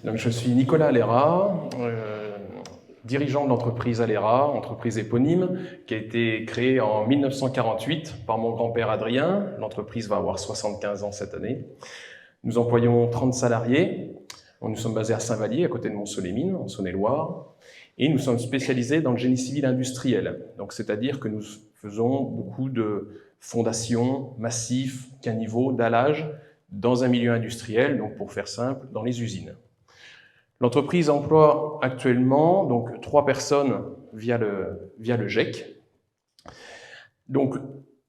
Donc, je suis Nicolas Alera, dirigeant de l'entreprise Alera, entreprise éponyme, qui a été créée en 1948 par mon grand-père Adrien. L'entreprise va avoir 75 ans cette année. Nous employons 30 salariés. Nous sommes basés à Saint-Vallier, à côté de Mont-Soleil-Mines, en Saône-et-Loire. Et nous sommes spécialisés dans le génie civil industriel. Donc, c'est-à-dire que nous faisons beaucoup de fondations, massifs, caniveaux, dallages dans un milieu industriel, donc pour faire simple, dans les usines. L'entreprise emploie actuellement donc 3 personnes via le GEC. Donc,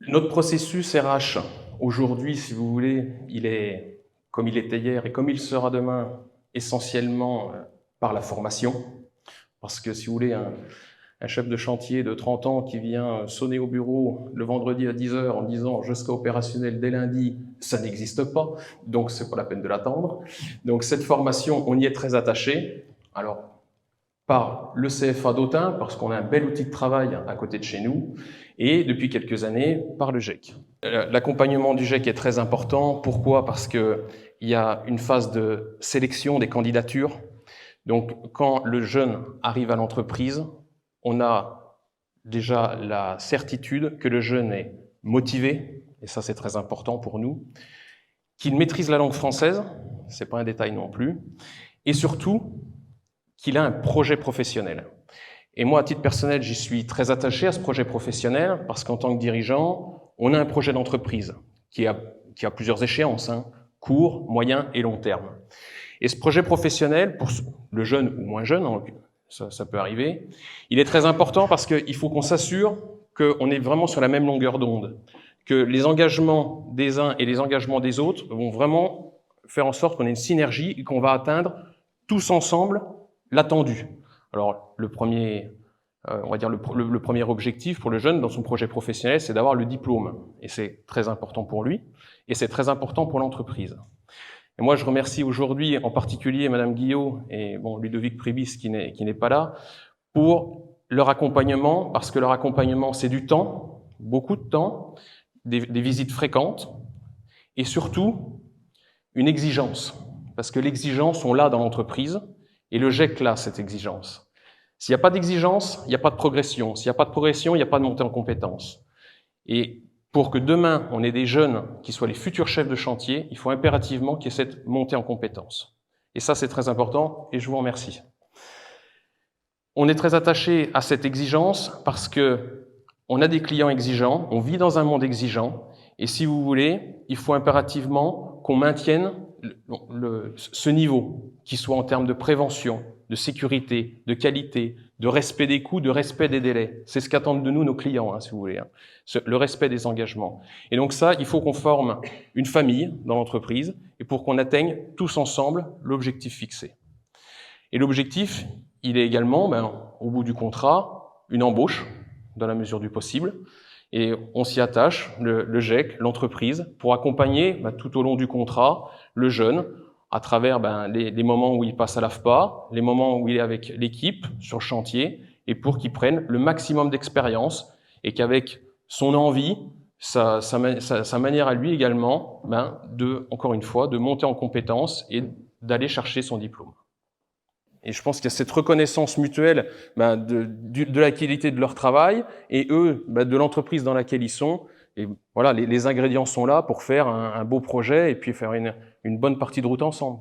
notre processus RH, aujourd'hui, si vous voulez, il est, comme il était hier et comme il sera demain, essentiellement par la formation. Parce que, si vous voulez, un chef de chantier de 30 ans qui vient sonner au bureau le vendredi à 10h en disant « je serai opérationnel dès lundi », ça n'existe pas, donc c'est pas la peine de l'attendre. Donc cette formation, on y est très attaché. Alors, par le CFA d'Autun, parce qu'on a un bel outil de travail à côté de chez nous, et depuis quelques années, par le GEC. L'accompagnement du GEC est très important. Pourquoi? Parce qu'il y a une phase de sélection des candidatures. Donc, quand le jeune arrive à l'entreprise, on a déjà la certitude que le jeune est motivé, et ça c'est très important pour nous, qu'il maîtrise la langue française, c'est pas un détail non plus, et surtout qu'il a un projet professionnel. Et moi, à titre personnel, j'y suis très attaché à ce projet professionnel, parce qu'en tant que dirigeant, on a un projet d'entreprise qui a plusieurs échéances, court, moyen et long terme. Et ce projet professionnel, pour le jeune ou moins jeune, ça peut arriver, il est très important parce qu'il faut qu'on s'assure qu'on est vraiment sur la même longueur d'onde, que les engagements des uns et les engagements des autres vont vraiment faire en sorte qu'on ait une synergie et qu'on va atteindre tous ensemble l'attendu. Alors, le premier objectif pour le jeune dans son projet professionnel, c'est d'avoir le diplôme. Et c'est très important pour lui, et c'est très important pour l'entreprise. Et moi, je remercie aujourd'hui en particulier Madame Guillot et Ludovic Pribis qui n'est pas là, pour leur accompagnement, parce que leur accompagnement, c'est du temps, beaucoup de temps, des visites fréquentes, et surtout, une exigence. Parce que l'exigence, on l'a dans l'entreprise, et le GEC l'a, cette exigence. S'il n'y a pas d'exigence, il n'y a pas de progression. S'il n'y a pas de progression, il n'y a pas de montée en compétences. Et pour que demain, on ait des jeunes qui soient les futurs chefs de chantier, il faut impérativement qu'il y ait cette montée en compétences. Et ça, c'est très important, et je vous remercie. On est très attaché à cette exigence parce que on a des clients exigeants, on vit dans un monde exigeant, et si vous voulez, il faut impérativement qu'on maintienne ce niveau, qu'il soit en termes de prévention, de sécurité, de qualité, de respect des coûts, de respect des délais. C'est ce qu'attendent de nous nos clients, si vous voulez, le respect des engagements. Et donc ça, il faut qu'on forme une famille dans l'entreprise et pour qu'on atteigne tous ensemble l'objectif fixé. Et l'objectif, il est également, au bout du contrat, une embauche, dans la mesure du possible. Et on s'y attache, le GEC, l'entreprise, pour accompagner tout au long du contrat le jeune à travers les moments où il passe à l'AFPA, les moments où il est avec l'équipe sur le chantier, et pour qu'il prenne le maximum d'expérience et qu'avec son envie, sa manière à lui également, encore une fois, de monter en compétences et d'aller chercher son diplôme. Et je pense qu'il y a cette reconnaissance mutuelle de la qualité de leur travail et eux, de l'entreprise dans laquelle ils sont. Et voilà, les ingrédients sont là pour faire un beau projet et puis faire une bonne partie de route ensemble.